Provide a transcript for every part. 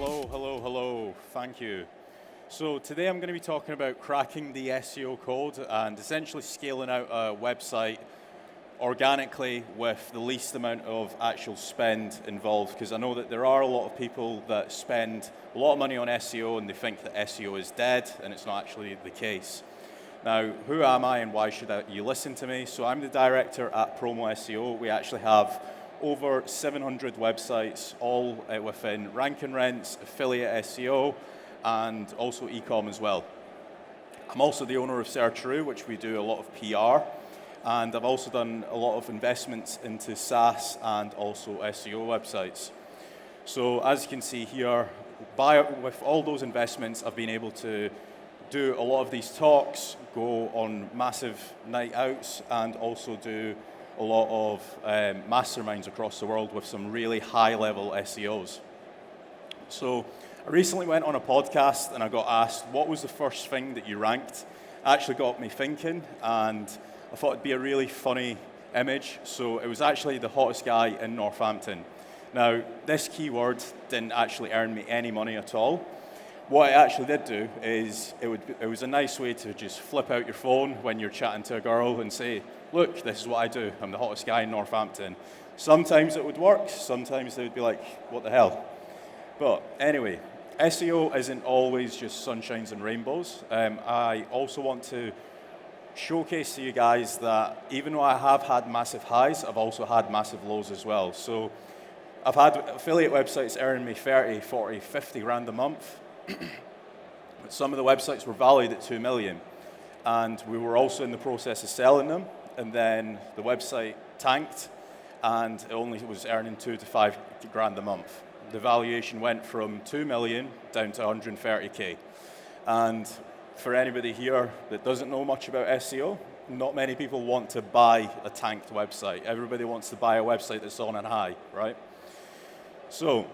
Hello. Thank you. So today I'm going to be talking about cracking the SEO code and essentially scaling out a website organically with the least amount of actual spend involved, because I know that there are a lot of people that spend a lot of money on SEO and they think that SEO is dead, and it's not actually the case. Now, who am I and why should you listen to me? So I'm the director at Promo SEO. We actually have over 700 websites, all within rank and rents, affiliate SEO, and also e-com as well. I'm also the owner of Searcheroo, which we do a lot of PR, and I've also done a lot of investments into SaaS and also SEO websites. So as you can see here, with all those investments, I've been able to do a lot of these talks, go on massive night outs, and also do a lot of masterminds across the world with some really high-level SEOs. So I recently went on a podcast and I got asked, what was the first thing that you ranked? It actually got me thinking, and I thought it'd be a really funny image. So it was actually the hottest guy in Northampton. Now, this keyword didn't actually earn me any money at all. What I actually did do is, it was a nice way to just flip out your phone when you're chatting to a girl and say, look, this is what I do. I'm the hottest guy in Northampton. Sometimes it would work. Sometimes they would be like, what the hell? But anyway, SEO isn't always just sunshines and rainbows. I also want to showcase to you guys that even though I have had massive highs, I've also had massive lows as well. So I've had affiliate websites earning me 30, 40, 50 grand a month. Some of the websites were valued at 2 million, and we were also in the process of selling them, and then the website tanked and it only was earning 2 to 5 grand a month. The valuation went from 2 million down to 130k. And for anybody here that doesn't know much about SEO, not many people want to buy a tanked website. Everybody wants to buy a website that's on a high, right? So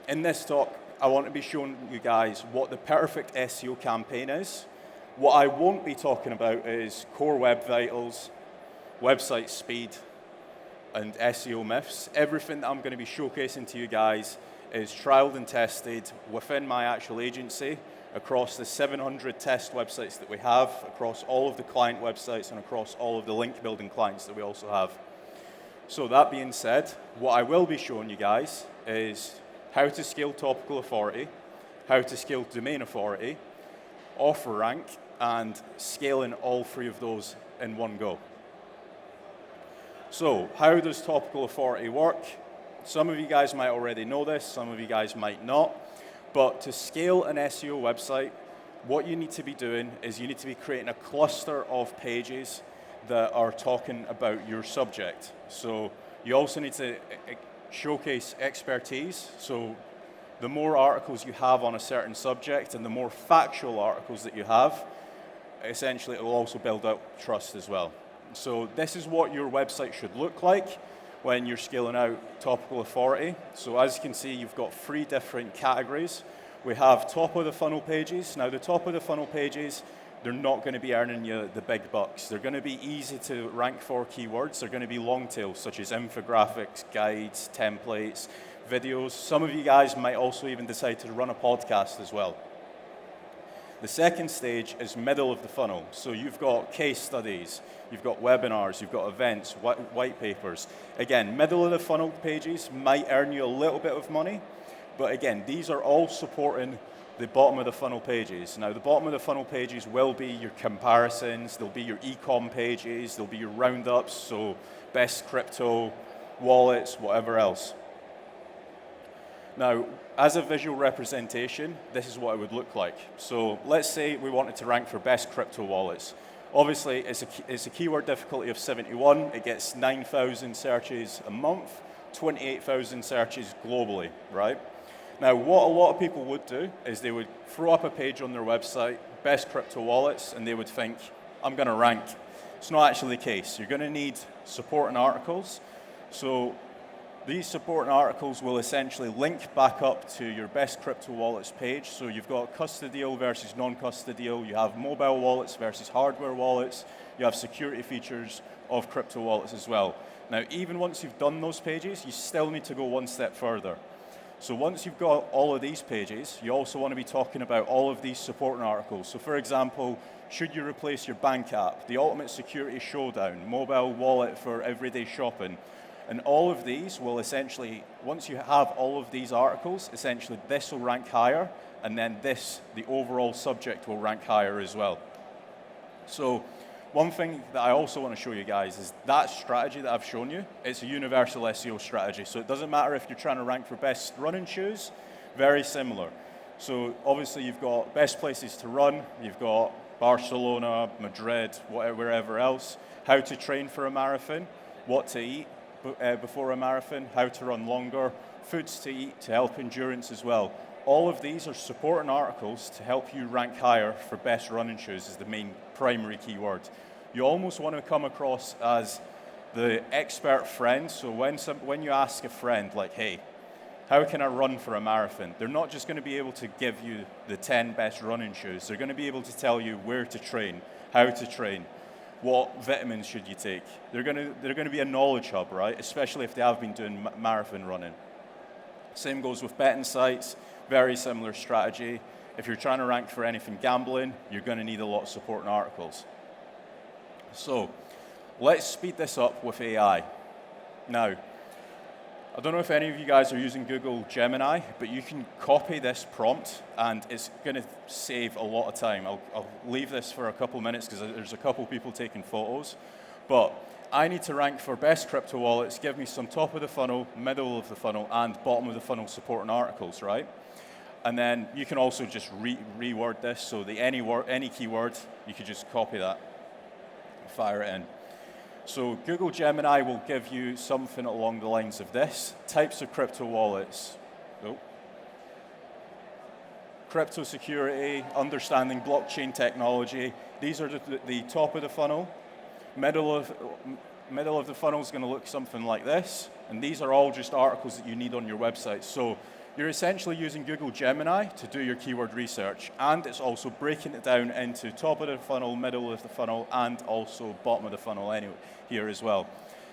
in this talk, I want to be showing you guys what the perfect SEO campaign is. What I won't be talking about is core web vitals, website speed, and SEO myths. Everything that I'm going to be showcasing to you guys is trialed and tested within my actual agency, across the 700 test websites that we have, across all of the client websites, and across all of the link building clients that we also have. So that being said, what I will be showing you guys is how to scale topical authority, how to scale domain authority, offer rank, and scaling all three of those in one go. So how does topical authority work? Some of you guys might already know this, some of you guys might not, but to scale an SEO website, what you need to be doing is you need to be creating a cluster of pages that are talking about your subject. So you also need to showcase expertise. So the more articles you have on a certain subject and the more factual articles that you have, essentially it will also build up trust as well. So this is what your website should look like when you're scaling out topical authority. So as you can see, you've got 3 different categories. We have top of the funnel pages. Now the top of the funnel pages, they're not going to be earning you the big bucks. They're going to be easy to rank for keywords. They're going to be long tail, such as infographics, guides, templates, videos. Some of you guys might also even decide to run a podcast as well. The second stage is middle of the funnel. So you've got case studies, you've got webinars, you've got events, white papers. Again, middle of the funnel pages might earn you a little bit of money, but again, these are all supporting the bottom of the funnel pages. Now, the bottom of the funnel pages will be your comparisons, there'll be your e-com pages, there'll be your roundups, so best crypto, wallets, whatever else. Now, as a visual representation, this is what it would look like. So let's say we wanted to rank for best crypto wallets. Obviously, it's a keyword difficulty of 71. It gets 9,000 searches a month, 28,000 searches globally, right? Now, what a lot of people would do is they would throw up a page on their website, best crypto wallets, and they would think, I'm going to rank. It's not actually the case. You're going to need supporting articles. So these supporting articles will essentially link back up to your best crypto wallets page. So you've got custodial versus non-custodial. You have mobile wallets versus hardware wallets. You have security features of crypto wallets as well. Now, even once you've done those pages, you still need to go one step further. So once you've got all of these pages, you also want to be talking about all of these supporting articles. So for example, should you replace your bank app, the ultimate security showdown, mobile wallet for everyday shopping, and all of these will essentially, once you have all of these articles, essentially this will rank higher, and then this, the overall subject, will rank higher as well. So one thing that I also want to show you guys is that strategy that I've shown you, it's a universal SEO strategy. So it doesn't matter if you're trying to rank for best running shoes, very similar. So obviously you've got best places to run, you've got Barcelona, Madrid, wherever else, how to train for a marathon, what to eat before a marathon, how to run longer, foods to eat to help endurance as well. All of these are supporting articles to help you rank higher for best running shoes as the main primary keyword. You almost want to come across as the expert friend. So when you ask a friend, like, hey, how can I run for a marathon? They're not just going to be able to give you the 10 best running shoes. They're going to be able to tell you where to train, how to train, what vitamins should you take. They're going to be a knowledge hub, right? Especially if they have been doing marathon running. Same goes with betting sites. Very similar strategy. If you're trying to rank for anything gambling, you're going to need a lot of supporting articles. So let's speed this up with AI. Now, I don't know if any of you guys are using Google Gemini, but you can copy this prompt and it's going to save a lot of time. I'll leave this for a couple minutes because there's a couple people taking photos. But I need to rank for best crypto wallets, give me some top of the funnel, middle of the funnel, and bottom of the funnel supporting articles, right? And then you can also just reword this, so any keyword, you could just copy that, fire it in. So Google Gemini will give you something along the lines of this. Types of crypto wallets. Crypto security, understanding blockchain technology. These are the top of the funnel. Middle of the funnel is going to look something like this. And these are all just articles that you need on your website. So you're essentially using Google Gemini to do your keyword research, and it's also breaking it down into top of the funnel, middle of the funnel, and also bottom of the funnel anyway, here as well.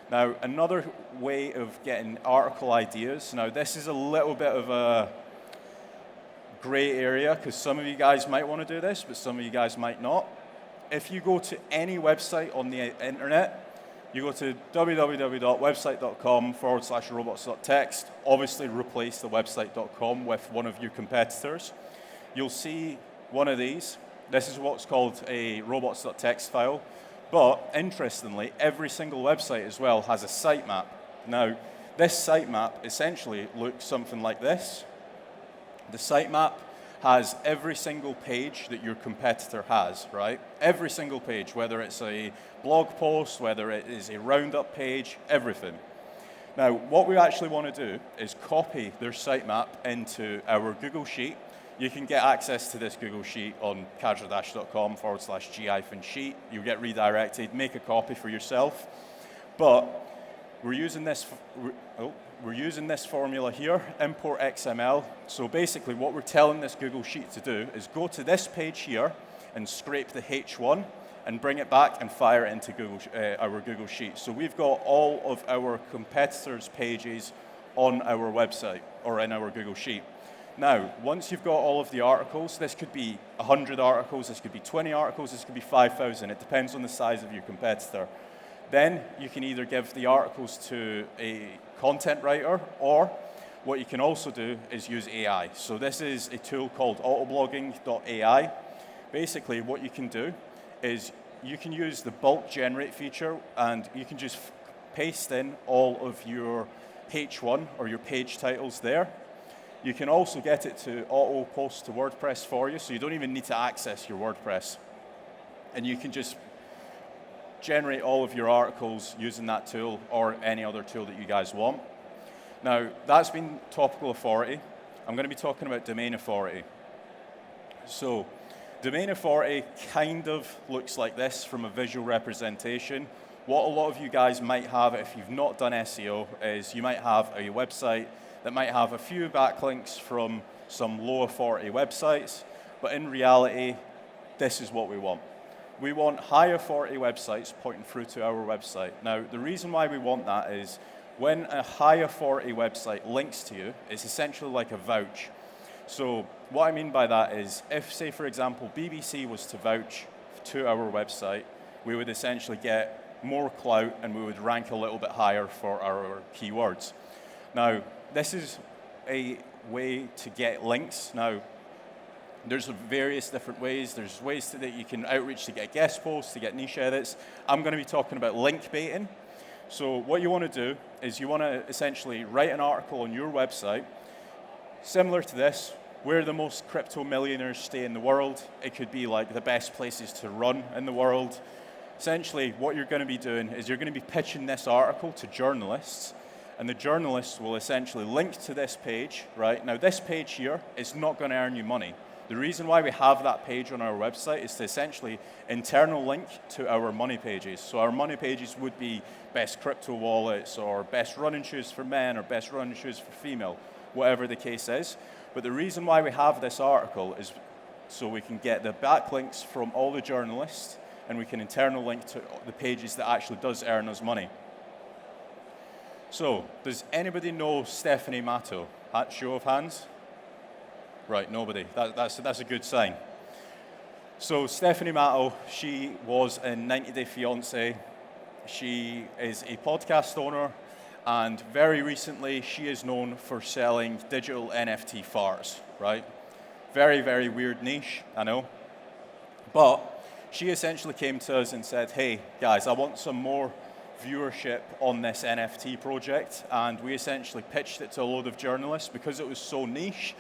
Now, another way of getting article ideas, now this is a little bit of a gray area, because some of you guys might want to do this, but some of you guys might not. If you go to any website on the internet, you go to www.website.com/robots.txt, obviously replace the website.com with one of your competitors. You'll see one of these. This is what's called a robots.txt file. But interestingly, every single website as well has a sitemap. Now, this sitemap essentially looks something like this. The sitemap has every single page that your competitor has, right? Every single page, whether it's a blog post, whether it is a roundup page, everything. Now, what we actually want to do is copy their sitemap into our Google Sheet. You can get access to this Google Sheet on cadra-com/g-sheet. You'll get redirected, make a copy for yourself. But we're using this formula here, import XML. So basically what we're telling this Google Sheet to do is go to this page here and scrape the H1 and bring it back and fire it into our Google Sheet. So we've got all of our competitors' pages on our website or in our Google Sheet. Now, once you've got all of the articles, this could be 100 articles, this could be 20 articles, this could be 5,000. It depends on the size of your competitor. Then you can either give the articles to a content writer, or what you can also do is use AI. So this is a tool called autoblogging.ai. Basically, what you can do is you can use the bulk generate feature, and you can just paste in all of your H1 or your page titles there. You can also get it to auto post to WordPress for you, so you don't even need to access your WordPress. And you can just generate all of your articles using that tool or any other tool that you guys want. Now, that's been topical authority. I'm going to be talking about domain authority. So, domain authority kind of looks like this from a visual representation. What a lot of you guys might have if you've not done SEO is you might have a website that might have a few backlinks from some low authority websites, but in reality, this is what we want. We want high authority websites pointing through to our website. Now, the reason why we want that is When a high authority website links to you, it's essentially like a vouch. So what I mean by that is, if, say, for example, BBC was to vouch to our website, we would essentially get more clout and we would rank a little bit higher for our keywords. Now, this is a way to get links. Now, there's various different ways. There's ways that you can outreach to get guest posts, to get niche edits. I'm going to be talking about link baiting. So what you want to do is you want to essentially write an article on your website, similar to this, where the most crypto millionaires stay in the world. It could be like the best places to run in the world. Essentially, what you're going to be doing is you're going to be pitching this article to journalists, and the journalists will essentially link to this page, right? Now, this page here is not going to earn you money. The reason why we have that page on our website is to essentially internal link to our money pages. So our money pages would be best crypto wallets, or best running shoes for men, or best running shoes for female, whatever the case is. But the reason why we have this article is so we can get the backlinks from all the journalists, and we can internal link to the pages that actually does earn us money. So, does anybody know Stephanie Matto? Show of hands. Right, nobody. That's a good sign. So Stephanie Matto, she was in 90 Day Fiancé. She is a podcast owner, and very recently she is known for selling digital NFT farts, right? Very, very weird niche, I know. But she essentially came to us and said, hey, guys, I want some more viewership on this NFT project, and we essentially pitched it to a load of journalists because it was so niche.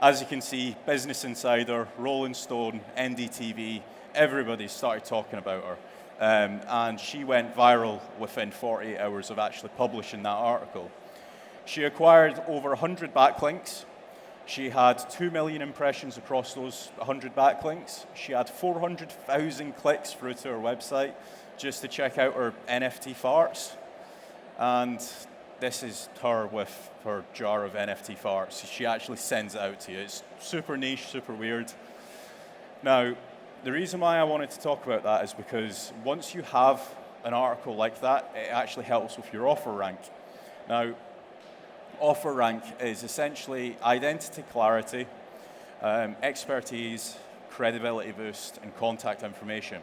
As you can see, Business Insider, Rolling Stone, NDTV, everybody started talking about her. And she went viral within 48 hours of actually publishing that article. She acquired over 100 backlinks. She had 2 million impressions across those 100 backlinks. She had 400,000 clicks through to her website just to check out her NFT farts. And this is her with her jar of NFT farts. She actually sends it out to you. It's super niche, super weird. Now, the reason why I wanted to talk about that is because once you have an article like that, it actually helps with your offer rank. Now, offer rank is essentially identity clarity, expertise, credibility boost, and contact information.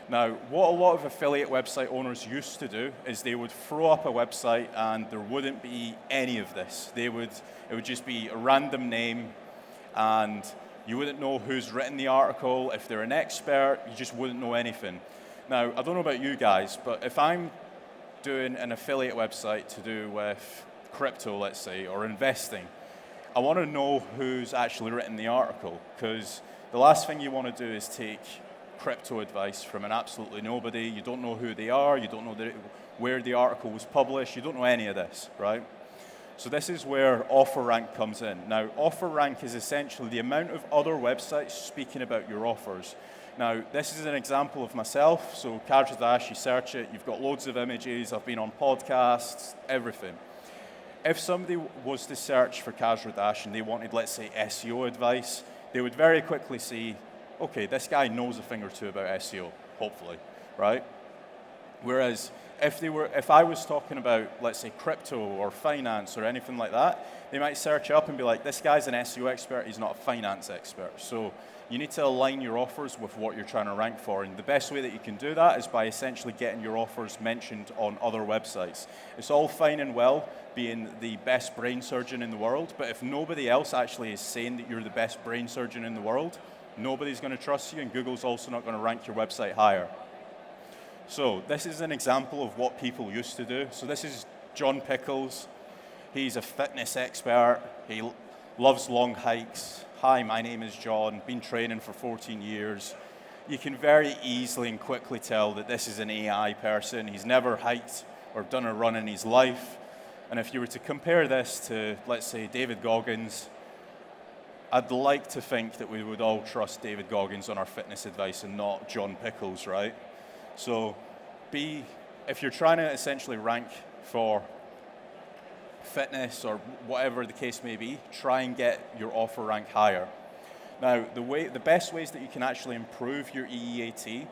Now, what a lot of affiliate website owners used to do is they would throw up a website and there wouldn't be any of this. It would just be a random name, and you wouldn't know who's written the article. If they're an expert, you just wouldn't know anything. Now, I don't know about you guys, but if I'm doing an affiliate website to do with crypto, let's say, or investing, I want to know who's actually written the article, because the last thing you want to do is take crypto advice from an absolutely nobody. You don't know who they are, you don't know where the article was published, you don't know any of this, right? So this is where offer rank comes in. Now, offer rank is essentially the amount of other websites speaking about your offers. Now, this is an example of myself. So Kajradash, you search it, you've got loads of images, I've been on podcasts, everything. If somebody was to search for Kajradash and they wanted, let's say, SEO advice, they would very quickly see, okay, this guy knows a thing or two about SEO, hopefully, right? Whereas if I was talking about, let's say, crypto or finance or anything like that, they might search up and be like, this guy's an SEO expert, he's not a finance expert. So you need to align your offers with what you're trying to rank for. And the best way that you can do that is by essentially getting your offers mentioned on other websites. It's all fine and well being the best brain surgeon in the world, but if nobody else actually is saying that you're the best brain surgeon in the world, nobody's going to trust you, and Google's also not going to rank your website higher. So this is an example of what people used to do. So this is John Pickles. He's a fitness expert. He loves long hikes. Hi, my name is John. Been training for 14 years. You can very easily and quickly tell that this is an AI person. He's never hiked or done a run in his life. And if you were to compare this to, let's say, David Goggins, I'd like to think that we would all trust David Goggins on our fitness advice and not John Pickles, right? So if you're trying to essentially rank for fitness or whatever the case may be, try and get your offer rank higher. Now, the best ways that you can actually improve your EEAT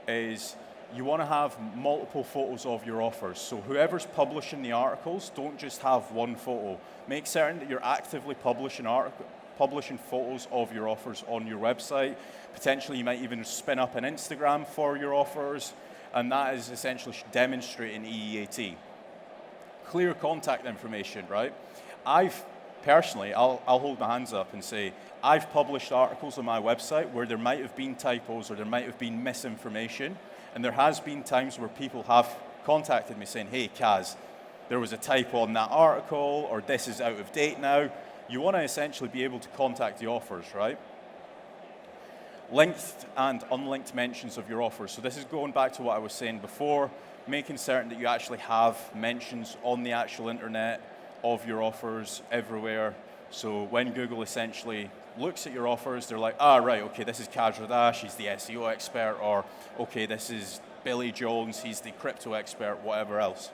is you want to have multiple photos of your offers. So whoever's publishing the articles, don't just have one photo. Make certain that you're actively publishing photos of your offers on your website. Potentially you might even spin up an Instagram for your offers, and that is essentially demonstrating EEAT. Clear contact information, right? I've personally, I'll hold my hands up and say, I've published articles on my website where there might have been typos or there might have been misinformation, and there has been times where people have contacted me saying, hey, Kaz, there was a typo on that article, or this is out of date now. You want to essentially be able to contact the offers, right? Linked and unlinked mentions of your offers. So this is going back to what I was saying before, making certain that you actually have mentions on the actual internet of your offers everywhere. So when Google essentially looks at your offers, they're like, right, okay, this is Kaz Radash, he's the SEO expert, or okay, this is Billy Jones, he's the crypto expert, whatever else.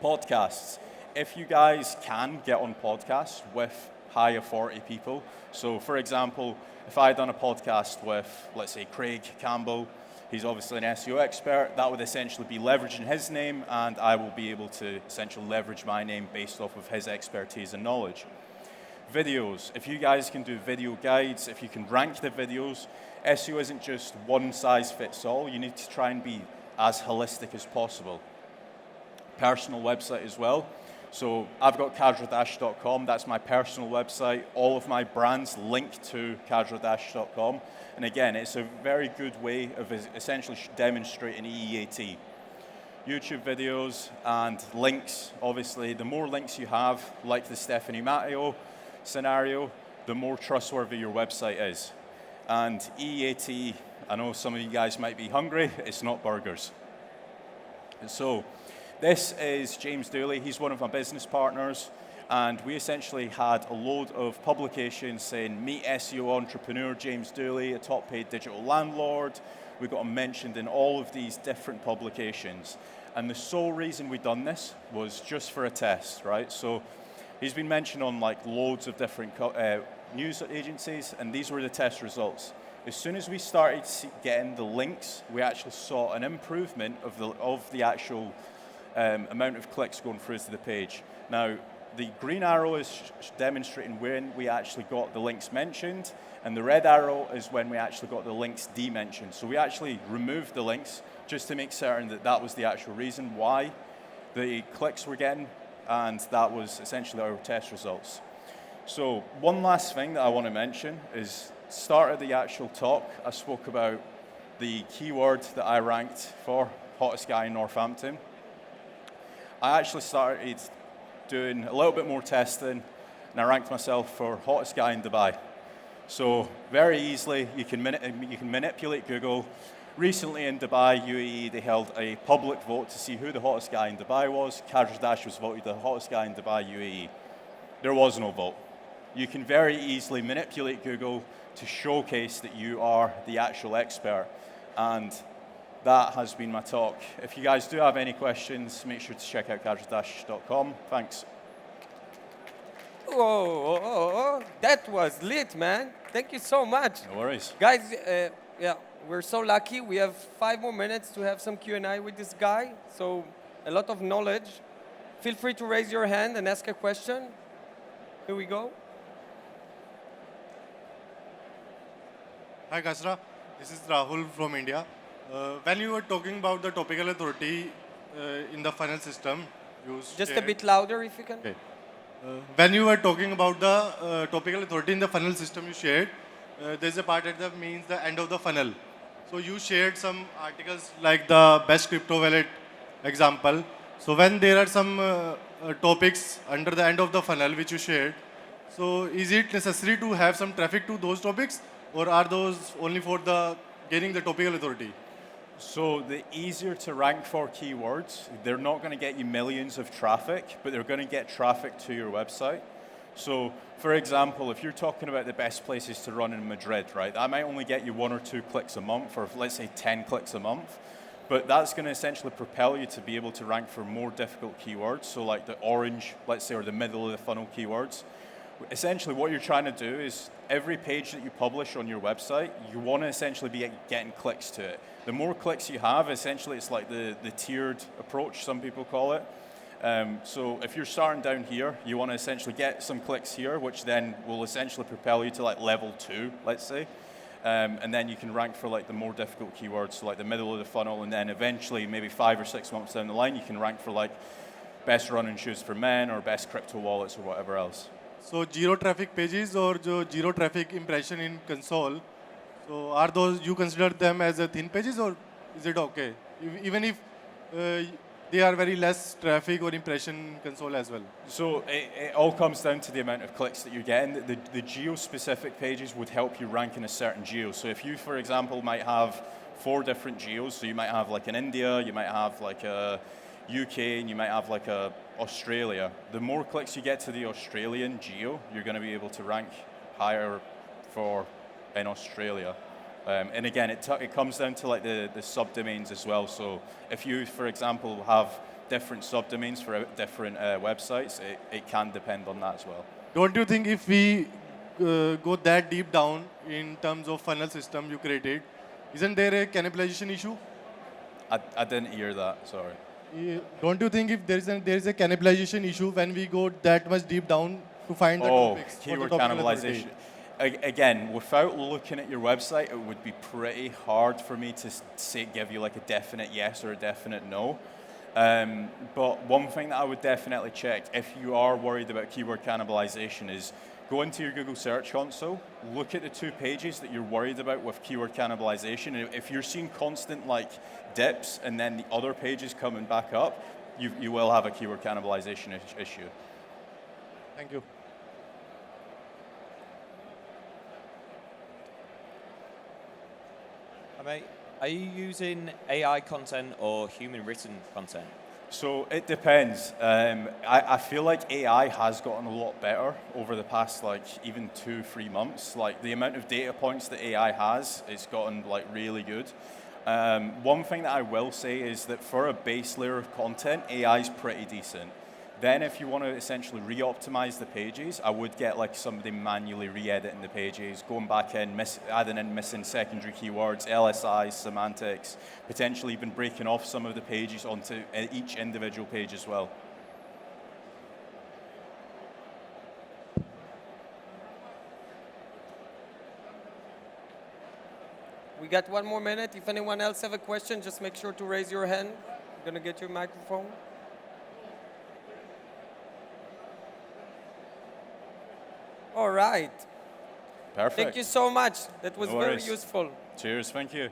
Podcasts. If you guys can get on podcasts with high authority people, so for example, if I had done a podcast with, let's say, Craig Campbell, he's obviously an SEO expert, that would essentially be leveraging his name, and I will be able to essentially leverage my name based off of his expertise and knowledge. Videos. If you guys can do video guides, if you can rank the videos, SEO isn't just one size fits all. You need to try and be as holistic as possible. Personal website as well. So I've got kazradash.com, that's my personal website. All of my brands link to kazradash.com. And again, it's a very good way of essentially demonstrating EEAT. YouTube videos and links, obviously, the more links you have, like the Stephanie Matteo scenario, the more trustworthy your website is. And EEAT, I know some of you guys might be hungry, it's not burgers. And so, this is James Dooley, he's one of my business partners, and we essentially had a load of publications saying, meet SEO entrepreneur James Dooley, a top paid digital landlord. We got him mentioned in all of these different publications. And the sole reason we done this was just for a test, right? So he's been mentioned on like loads of different news agencies, and these were the test results. As soon as we started getting the links, we actually saw an improvement of the actual amount of clicks going through to the page. Now, the green arrow is demonstrating when we actually got the links mentioned, and the red arrow is when we actually got the links de-mentioned. So we actually removed the links just to make certain that that was the actual reason why the clicks were getting, and that was essentially our test results. So one last thing that I want to mention is, start of the actual talk, I spoke about the keyword that I ranked for, hottest guy in Northampton. I actually started doing a little bit more testing, and I ranked myself for hottest guy in Dubai. So very easily, you can manipulate Google. Recently in Dubai, UAE, they held a public vote to see who the hottest guy in Dubai was. Kaz Radash was voted the hottest guy in Dubai, UAE. There was no vote. You can very easily manipulate Google to showcase that you are the actual expert. And that has been my talk. If you guys do have any questions, make sure to check out kazradash.com. Thanks. Oh, that was lit, man. Thank you so much. No worries. Guys, yeah, we're so lucky. We have 5 more minutes to have some Q&A with this guy. So a lot of knowledge. Feel free to raise your hand and ask a question. Here we go. Hi, Kasra. This is Rahul from India. When you were talking about the topical authority in the funnel system, you Just a bit louder if you can. Okay. When you were talking about the topical authority in the funnel system you shared, there's a part that means the end of the funnel. So you shared some articles like the best crypto wallet example. So when there are some topics under the end of the funnel which you shared, so is it necessary to have some traffic to those topics, or are those only for the gaining the topical authority? So the easier to rank for keywords, they're not going to get you millions of traffic, but they're going to get traffic to your website. So for example, if you're talking about the best places to run in Madrid, right, that might only get you 1 or 2 clicks a month, or let's say 10 clicks a month. But that's going to essentially propel you to be able to rank for more difficult keywords. So like the orange, let's say, or the middle of the funnel keywords. Essentially, what you're trying to do is every page that you publish on your website, you want to essentially be getting clicks to it. The more clicks you have, essentially, it's like the tiered approach, some people call it. So if you're starting down here, you want to essentially get some clicks here, which then will essentially propel you to like level 2, let's say. And then you can rank for like the more difficult keywords, so like the middle of the funnel, and then eventually, maybe 5 or 6 months down the line, you can rank for like best running shoes for men or best crypto wallets or whatever else. So zero traffic pages or jo zero traffic impression in console, so are those, you consider them as a thin pages, or is it okay? Even if they are very less traffic or impression in console as well? So it all comes down to the amount of clicks that you're getting. The geo-specific pages would help you rank in a certain geo. So if you, for example, might have 4 different geos, so you might have like an India, you might have like a UK, and you might have like a Australia. The more clicks you get to the Australian geo, you're going to be able to rank higher for in Australia. And again, it comes down to like the subdomains as well. So if you, for example, have different subdomains for different websites, it can depend on that as well. Don't you think if we go that deep down in terms of funnel system you created, isn't there a cannibalization issue? I didn't hear that, sorry. Don't you think if there is a cannibalization issue when we go that much deep down to find the topics? Keyword cannibalization. Again, without looking at your website, it would be pretty hard for me to give you like a definite yes or a definite no. But one thing that I would definitely check if you are worried about keyword cannibalization is go into your Google Search Console, look at the 2 pages that you're worried about with keyword cannibalization. If you're seeing constant like dips and then the other pages coming back up, you will have a keyword cannibalization issue. Thank you. Are you using AI content or human written content? So it depends. I feel like AI has gotten a lot better over the past like even 2-3 months. Like the amount of data points that AI has, it's gotten like really good. One thing that I will say is that for a base layer of content, AI is pretty decent. Then if you want to essentially re-optimize the pages, I would get like somebody manually re-editing the pages, going back in, adding in missing secondary keywords, LSIs, semantics, potentially even breaking off some of the pages onto each individual page as well. We got 1 more minute. If anyone else have a question, just make sure to raise your hand. I'm going to get you a microphone. All right. Perfect. Thank you so much. That was No very worries. useful. Cheers, thank you.